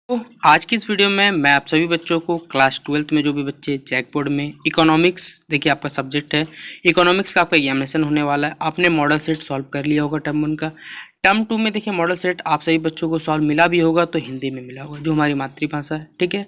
तो आज की इस वीडियो में मैं आप सभी बच्चों को क्लास 12th में जो भी बच्चे चेक बोर्ड में इकोनॉमिक्स देखिए आपका सब्जेक्ट है। इकोनॉमिक्स का आपका एग्जामिनेशन होने वाला है। आपने मॉडल सेट सॉल्व कर लिया होगा टर्म 1 का। टर्म 2 में देखिए मॉडल सेट आप सभी बच्चों को सॉल्व मिला भी होगा तो हिंदी में मिला होगा, जो हमारी मातृभाषा है। ठीक है,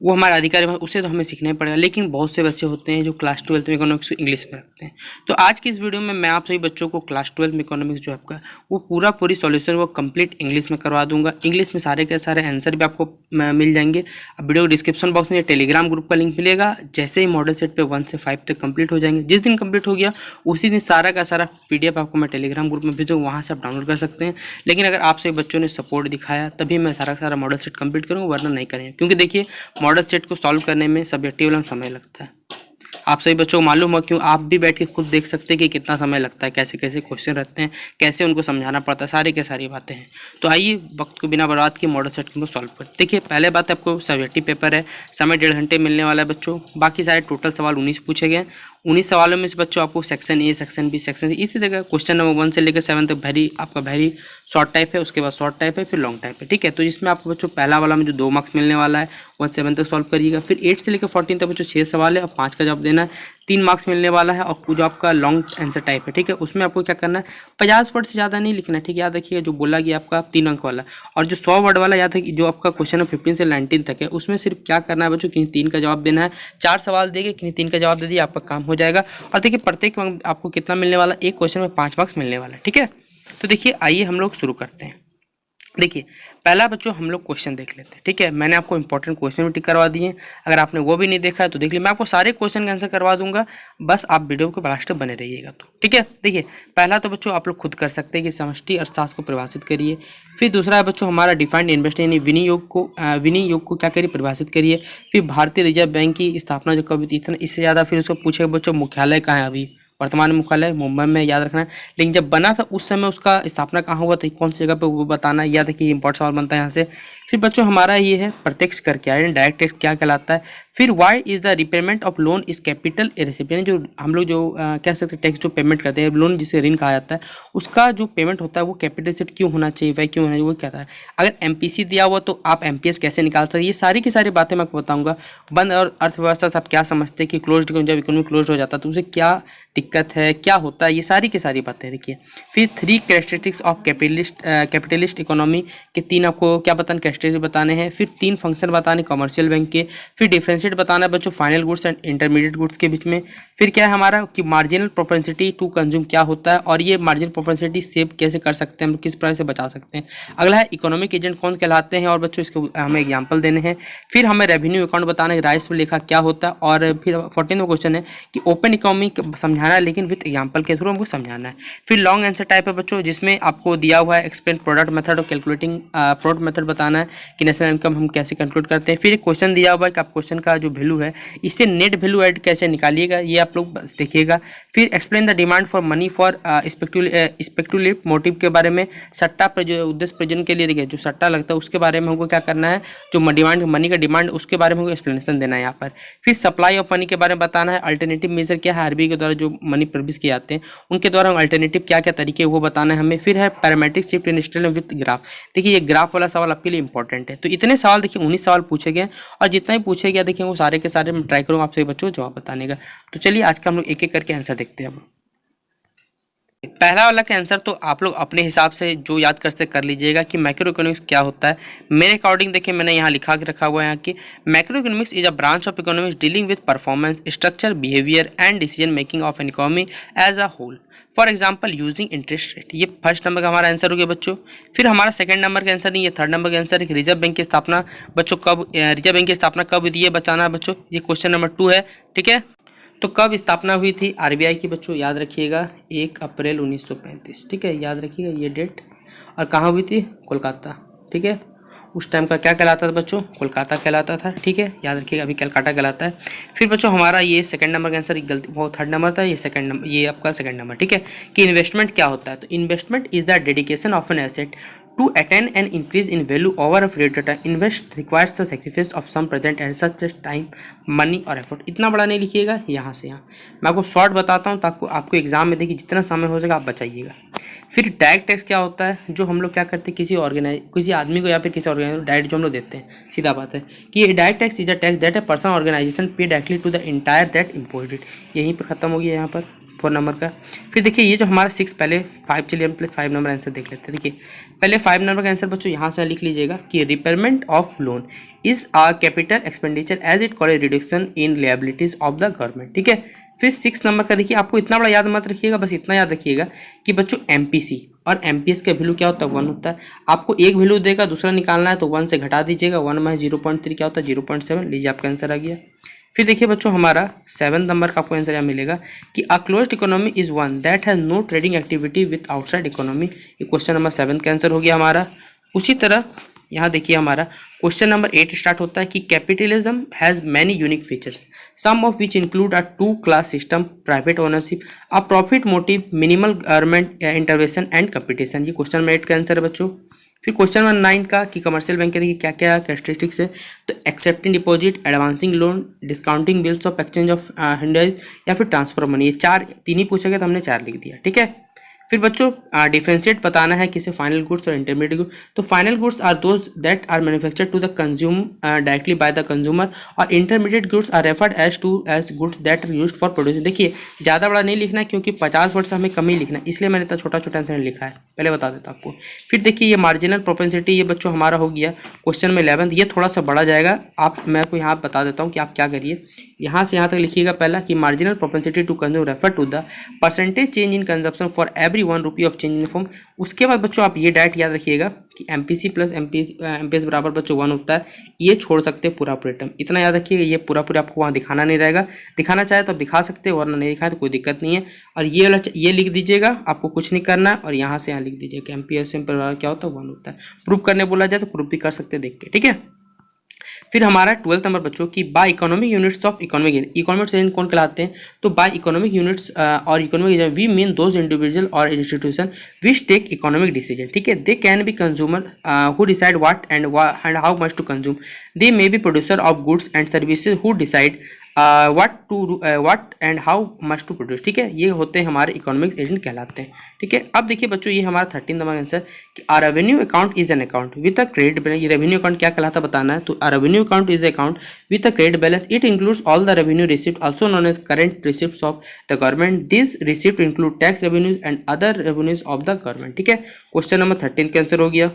वो हमारा अधिकारी भाषा, उसे तो हमें सीखना ही पड़ेगा। लेकिन बहुत से बच्चे होते हैं जो क्लास 12th में इकोनॉमिक्स को इंग्लिश में रखते हैं। तो आज की इस वीडियो में मैं आप सभी बच्चों को क्लास 12th में इकोनॉमिक्स जो है आपका वो पूरी सॉल्यूशन वो कंप्लीट इंग्लिश में करवा दूंगा। इंग्लिश में सारे के सारे आंसर भी आपको मिल जाएंगे। अब वीडियो डिस्क्रिप्शन बॉक्स में टेलीग्राम ग्रुप का लिंक मिलेगा। जैसे ही मॉडल सेट पे 1 से 5 तक कंप्लीट हो जाएंगे, जिस दिन कंप्लीट हो गया उसी दिन सारा का सारा PDF आपको मैं टेलीग्राम ग्रुप में भेजूँगा, वहाँ से आप डाउनलोड कर सकते हैं। लेकिन अगर आप सभी बच्चों ने सपोर्ट दिखाया तभी मैं सारा का सारा मॉडल सेट कंप्लीट करूँगा, वरना नहीं करेंगे। क्योंकि देखिए मॉडल सेट को सॉल्व करने में सब्जेक्टिव वाला समय लगता है। आप सभी बच्चों को मालूम हो, क्यों आप भी बैठ के खुद देख सकते हैं कि कितना समय लगता है, कैसे कैसे क्वेश्चन रहते हैं, कैसे उनको समझाना पड़ता है, सारी के सारी बातें हैं। तो आइए वक्त को बिना बर्बाद किए मॉडल सेट को सॉल्व करते। देखिए पहले बात आपको सब्जेक्टिव पेपर है, समय 1.5 घंटे मिलने वाला है बच्चों। बाकी सारे टोटल सवाल 19 पूछे गए। 19 सवालों में से बच्चों आपको section A, section B, section C इसी तरह क्वेश्चन नंबर 1 से लेकर 7 तक वेरी शॉर्ट टाइप है, उसके बाद शॉर्ट टाइप है, फिर लॉन्ग टाइप है। ठीक है, तो जिसमें आपको बच्चों पहला वाला में जो 2 मार्क्स मिलने वाला है 1 से 7 तक सॉल्व करिएगा। फिर 8 से लेकर 14 तक बच्चों 6 सवाल है और 5 का जवाब देना है, 3 मार्क्स मिलने वाला है। और जो आपका लॉन्ग आंसर टाइप है, ठीक है, उसमें आपको क्या करना है 50 वर्ड से ज़्यादा नहीं लिखना है। ठीक है, याद रखिएगा जो बोला गया आपका 3 अंक वाला। और जो 100 वर्ड वाला याद है कि जो आपका क्वेश्चन है 15 से 19 तक है, उसमें सिर्फ क्या करना है बच्चों, किन्हीं 3 का जवाब देना है। 4 सवाल देंगे, किन्हीं 3 का जवाब दे दिए, आपका काम हो जाएगा। और देखिए प्रत्येक आपको कितना मिलने वाला, एक क्वेश्चन में 5 मार्क्स मिलने वाला है। ठीक है, तो देखिए आइए हम लोग शुरू करते हैं। देखिए पहला बच्चों हम लोग क्वेश्चन देख लेते हैं। ठीक है, मैंने आपको इंपॉर्टेंट क्वेश्चन भी टिक करवा दिए। अगर आपने वो भी नहीं देखा है तो देख लीजिए, मैं आपको सारे क्वेश्चन का आंसर करवा दूंगा, बस आप वीडियो के लास्ट तक बने रहिएगा। तो ठीक है, देखिए पहला तो बच्चों आप लोग खुद कर सकते हैं कि समष्टि अर्थशास्त्र को परिभाषित करिए। फिर दूसरा है बच्चों हमारा डिफाइंड इन्वेस्टमेंट यानी विनियोग को क्या करिए, परिभाषित करिए। फिर भारतीय रिजर्व बैंक की स्थापना जो कब, इतना इससे ज़्यादा फिर उसको पूछेगा बच्चों मुख्यालय कहाँ है, अभी वर्तमान मुख्यालय मुंबई में, याद रखना है। लेकिन जब बना था उस समय उसका स्थापना कहाँ हुआ था, कौन सी जगह पे, वो बताना है। याद है कि इंपॉर्टेंट सवाल बनता है यहाँ से। फिर बच्चों हमारा ये है प्रत्यक्ष कर क्या है, डायरेक्ट टैक्स क्या कहलाता है। फिर why is the repayment of loan is capital recipient, जो हम लोग जो कह सकते हैं टैक्स जो पेमेंट करते हैं, लोन जिसे ऋण कहा जाता है, उसका जो पेमेंट होता है वो कैपिटल से क्यों होना चाहिए, वह क्यों होना चाहिए, वो कहता है। अगर MPC दिया हुआ तो आप MPS कैसे निकाल सकते हैं, ये सारी की सारी बातें मैं आपको बताऊंगा। बंद और अर्थव्यवस्था से आप क्या समझते हैं कि क्लोज, जब इकोनॉमी क्लोज हो जाता है तो उसे क्या दिक्कत है, क्या होता है, ये सारी की सारी बातें देखिए। फिर 3 कैरेक्टरिस्टिक्स ऑफ कैपिटलिस्ट इकोनॉमी के 3 आपको क्या बताना, कैरेक्टरिस्टिक बताने हैं। फिर 3 फंक्शन बताने कमर्शियल बैंक के। फिर डिफरेंशिएट बताना है बच्चों final goods and intermediate goods के बीच में। फिर क्या है हमारा कि मार्जिनल प्रोपेंसिटी टू कंज्यूम क्या होता है, और ये मार्जिनल प्रोपेंसिटी सेव कैसे कर सकते हैं, हम किस प्रकार से बचा सकते हैं। अगला है इकोनॉमिक एजेंट कौन कहलाते हैं, और बच्चों इसके हमें एग्जाम्पल देने हैं। फिर हमें रेवेन्यू अकाउंट बताना है, राजस्व लेखा क्या होता है। और फिर 14वां क्वेश्चन है कि ओपन इकोनॉमी समझाना है, लेकिन विद एग्जाम्पल के थ्रू हमको समझाना है। फिर लॉन्ग आंसर टाइप है बच्चों, जिसमें आपको दिया हुआ है एक्सप्लेन प्रोडक्ट मेथड और कैलकुलेटिंग प्रोडक्ट मेथड बताना है कि नेशनल इनकम हम कैसे कैलकुलेट करते हैं। फिर एक क्वेश्चन दिया हुआ है कि आप क्वेश्चन का जो वैल्यू है इससे नेट वैल्यू ऐड कैसे निकालिएगा, ये आप लोग बस देखिएगा। फिर explain the demand for money for speculative motive के बारे में, सट्टा उद्देश्य प्रयोजन के लिए देखिए जो सट्टा लगता है उसके बारे में हमको क्या करना है, जो डिमांड मनी का डिमांड उसके बारे में हमको एक्सप्लेनेशन देना है यहाँ पर। फिर सप्लाई ऑफ मनी के बारे में बताना है, अल्टरनेटिव मेजर क्या है, RBI के द्वारा जो मनी प्रवेश किए जाते हैं उनके द्वारा अल्टरनेटिव क्या क्या तरीके वो बताना है हमें। फिर है parametric shift in style with graph. देखिए ये ग्राफ वाला सवाल आपके लिए इंपॉर्टेंट है। तो इतने सवाल देखिए 19 सवाल पूछे गए, और जितना ही पूछे गया देखिए वो सारे के सारे मैं ट्राई करूँगा आप सभी बच्चों को जवाब बताने का। तो चलिए आज का हम लोग एक एक करके आंसर देखते हैं। अब पहला वाला का आंसर तो आप लोग अपने हिसाब से जो याद कर सकते कर लीजिएगा कि मैक्रो इकोनॉमिक्स क्या होता है। मेरे अकॉर्डिंग देखिए मैंने यहाँ लिखा के रखा हुआ है यहाँ कि macro economics is a branch of economics dealing with performance, structure, behaviour and decision making of an economy as a whole. For example using interest rate. ये फर्स्ट नंबर का हमारा आंसर हो गया बच्चों। फिर हमारा सेकंड नंबर का answer नहीं, ये थर्ड नंबर का आंसर है। रिजर्व बैंक की स्थापना बच्चों कब, रिजर्व बैंक की स्थापना कब हुई थी ये बताना है बच्चों, ये क्वेश्चन नंबर 2 है। ठीक है, तो कब स्थापना हुई थी RBI की बच्चों, याद रखिएगा 1 अप्रैल 1935। ठीक है, याद रखिएगा ये डेट। और कहाँ हुई थी, कोलकाता। ठीक है, उस टाइम का क्या कहलाता था बच्चों, कोलकाता कहलाता था। ठीक है, याद रखिएगा अभी कलकत्ता कहलाता है। फिर बच्चों हमारा ये सेकंड नंबर का आंसर गलती, वो थर्ड नंबर था, ये सेकंड नंबर, ये आपका सेकंड नंबर। ठीक है, कि इन्वेस्टमेंट क्या होता है, तो investment is the dedication of an asset To attain an increase in value over a period of time, invest requires the sacrifice of some present and such as time, money और effort। इतना बड़ा नहीं लिखिएगा, यहाँ से यहाँ मैं आपको शॉर्ट बताता हूँ ताकि आपको एग्जाम में देखिए जितना समय हो सके आप बचाइएगा। फिर डायरेक्ट टैक्स क्या होता है, जो हम लोग क्या करते हैं किसी आदमी को या फिर किसी ऑर्गेनाइज को डायरेक्ट जो हम लोग देते हैं, सीधा बात है कि ये direct tax is a tax that a person organisation pay directly to the entire that imposed it. यहीं पर खत्म हो गया यहाँ पर 4 नंबर का। फिर देखिए ये जो हमारा 6 पहले 5, चलिए हम 5 नंबर आंसर देख लेते हैं। देखिए पहले 5 नंबर का आंसर बच्चों यहाँ से लिख लीजिएगा कि repayment of loan is a capital expenditure as it call reduction in liabilities of the government. ठीक है। फिर 6 नंबर का देखिए, आपको इतना बड़ा याद मत रखिएगा, बस इतना याद रखिएगा कि बच्चों एमपीसी और एमपीएस का वैल्यू क्या होता है 1 होता है। आपको एक वैल्यू देगा, दूसरा निकालना है तो 1 से घटा दीजिएगा, 1 में 0.3 क्या होता है 0.7। लीजिए आपका आंसर आ गया। फिर देखिए बच्चों हमारा 7 नंबर का आपको आंसर यहाँ मिलेगा कि a closed economy is one that has no trading activity with outside economy. ये क्वेश्चन नंबर 7 का आंसर हो गया हमारा। उसी तरह यहाँ देखिए हमारा क्वेश्चन नंबर 8 स्टार्ट होता है कि capitalism has many unique features some of which include a 2 class system, private ownership, a profit motive, minimal government intervention and competition. ये क्वेश्चन नंबर 8 का आंसर है बच्चों। फिर क्वेश्चन नंबर 9 का कि कमर्शियल बैंक के देखिए क्या क्या कैरेक्टरिस्टिक्स है, तो accepting deposit, advancing loan, discounting bills of exchange of hinders या फिर ट्रांसफर मनी। ये 3 ही पूछा गया तो हमने 4 लिख दिया। ठीक है। फिर बच्चों डिफरेंशिएट बताना है किसे फाइनल गुड्स और इंटरमीडिएट गुड्स। तो final goods are those that are manufactured to the consume directly by the consumer और intermediate goods are referred as goods that are used for producing. देखिए ज़्यादा बड़ा नहीं लिखना है क्योंकि 50 वर्ड से हमें कम ही लिखना है, इसलिए मैंने इतना छोटा छोटा आंसर लिखा है, पहले बता देता आपको। फिर देखिए ये मार्जिनल प्रोपेंसिटी, ये बच्चों हमारा हो गया क्वेश्चन में 11, ये थोड़ा सा बड़ा जाएगा। मैं आपको यहाँ बता देता हूँ कि आप क्या करिए, यहाँ से यहाँ तक लिखिएगा पहला कि marginal propensity to consume refer to the percentage change in consumption for every 1 rupee of change in form. उसके बाद बच्चों आप ये डायरेक्ट याद रखिएगा कि एमपीसी प्लस एमपीएस बराबर बच्चों 1 होता है। ये छोड़ सकते हैं पूरा टर्म, इतना याद रखिएगा। ये पूरा आपको वहाँ दिखाना नहीं रहेगा, दिखाना चाहे तो आप दिखा सकते हो वरना नहीं दिखाए तो कोई दिक्कत नहीं है। और ये लिख दीजिएगा, आपको कुछ नहीं करना है। और यहाँ से यहाँ लिख दीजिएगा कि एमपीएस बराबर क्या होता है 1 होता है। प्रूफ करने बोला जाए तो प्रूफ भी कर सकते हैं देख के। ठीक है। फिर हमारा 12th नंबर बच्चों की by economic units of economic sense कौन कहलाते हैं, तो बाय इकोनॉमिक यूनिट्स और economic we mean those individual और institution which take economic decision. ठीक है। They can be consumer who decide what and how much to consume. They may be producer of goods and services who decide what and how much to produce. ठीक है। ये होते हैं हमारे economic agent कहलाते हैं। ठीक है। अब देखिए बच्चों ये हमारा 13 नंबर आंसर कि a revenue account is an account with a credit balance. ये रेवेन्यू अकाउंट क्या कहलाता बताना है, तो a revenue account is account with a credit balance. It includes all the revenue receipt also known as current receipts of the government. This receipt include tax revenues and other revenues of the government. ठीक है। Question number 13 का answer हो गया।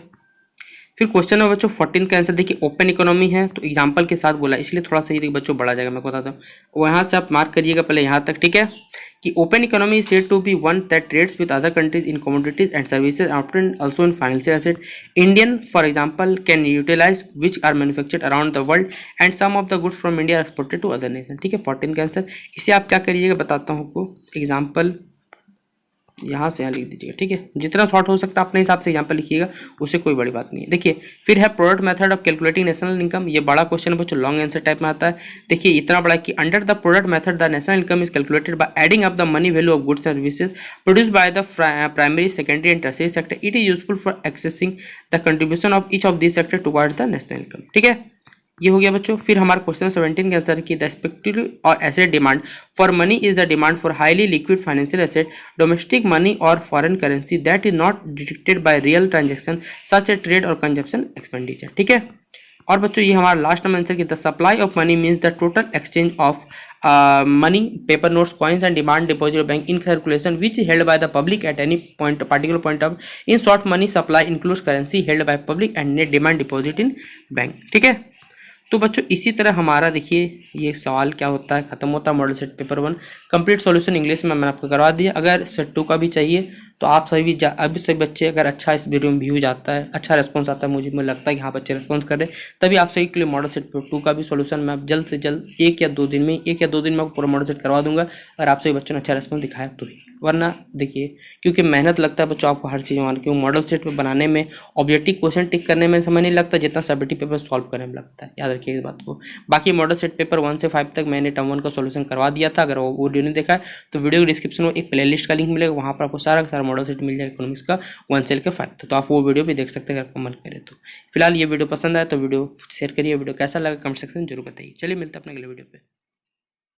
फिर question number बच्चों 14 का answer देखिए open economy है, तो एग्जांपल के साथ बोला इसलिए थोड़ा सा ये बच्चों बड़ा जाएगा, मैं बताता हूँ। वहाँ से आप मार्क करिएगा पहले यहाँ तक। ठीक है। कि open economy is said to be one that trades with other countries in commodities and services often also in financial asset. Indian for example can utilise which are manufactured around the world and some of the goods from India exported to other nation. ठीक है। 14 का answer. इसे आप क्या करिएगा बताता हूँ आपको, एग्जाम्पल यहाँ से यहाँ लिख दीजिएगा। ठीक है। जितना शॉर्ट हो सकता है अपने हिसाब से यहाँ पर लिखिएगा, उससे कोई बड़ी बात नहीं है। देखिए फिर है product method of calculating national income. ये बड़ा क्वेश्चन है बच्चों, लॉन्ग आंसर टाइप में आता है। देखिए इतना बड़ा कि under the product method the national income is calculated by adding up the money value of goods and services produced by the primary, secondary and tertiary sector. It is useful for accessing the contribution of each of this sector towards the national income. ठीक है। ये हो गया बच्चों। फिर हमारा question 17 का answer की द एक्सपेक्टेड और asset demand for money is the demand for highly liquid financial asset, domestic money और foreign currency that is not detected by real transaction such a trade और कंजप्शन एक्सपेंडिचर। ठीक है। और बच्चों ये हमारा लास्ट नंबर आंसर की the supply of money means the total exchange of money, paper notes, coins and demand deposit bank in circulation which is held by the public at any point particular point of. In short money supply includes currency held by public and net demand deposit in bank. ठीक है। तो बच्चों इसी तरह हमारा देखिए ये सवाल क्या होता है, खत्म होता है model set paper 1। Complete solution English में मैंने आपको करवा दिया। अगर सेट 2 का भी चाहिए तो आप सभी बच्चे अगर अच्छा इस वीडियो में व्यूज आता है, अच्छा रिस्पॉन्स आता है, मुझे लगता है कि हाँ बच्चे रिस्पॉन्स कर रहे हैं, तभी आप सभी के लिए मॉडल सेट पेपर 2 का भी सॉल्यूशन मैं जल्द से जल्द 1 या 2 दिन में आपको पूरा मॉडल सेट करवा दूंगा, अगर आप सभी बच्चों ने अच्छा रिस्पॉन्स दिखाया तो ही। वरना देखिए क्योंकि मेहनत लगता है बच्चों आपको हर चीज़ में, क्योंकि मॉडल सेट में बनाने में ऑब्जेक्टिव क्वेश्चन टिक करने में समय नहीं लगता जितना सबमिटिव पेपर सॉल्व करने में लगता है, याद रखिए इस बात को। बाकी मॉडल सेट पेपर 1 से 5 तक मैंने टर्म 1 का सॉल्यूशन करवा दिया था, अगर वो वीडियो नहीं देखा है तो वीडियो के डिस्क्रिप्शन में एक प्लेलिस्ट का लिंक मिलेगा, वहाँ पर आपको सारा मॉडल सेट मिल जाएगा इकोनॉमिक्स का 1 सेल के 5। तो आप वो वीडियो भी देख सकते हैं अगर आपको मन करे तो। फिलहाल ये वीडियो पसंद आया तो वीडियो शेयर करिए, वीडियो कैसा लगा कमेंट सेक्शन में जरूर बताइए। चलिए मिलते हैं अपने अगले वीडियो पे।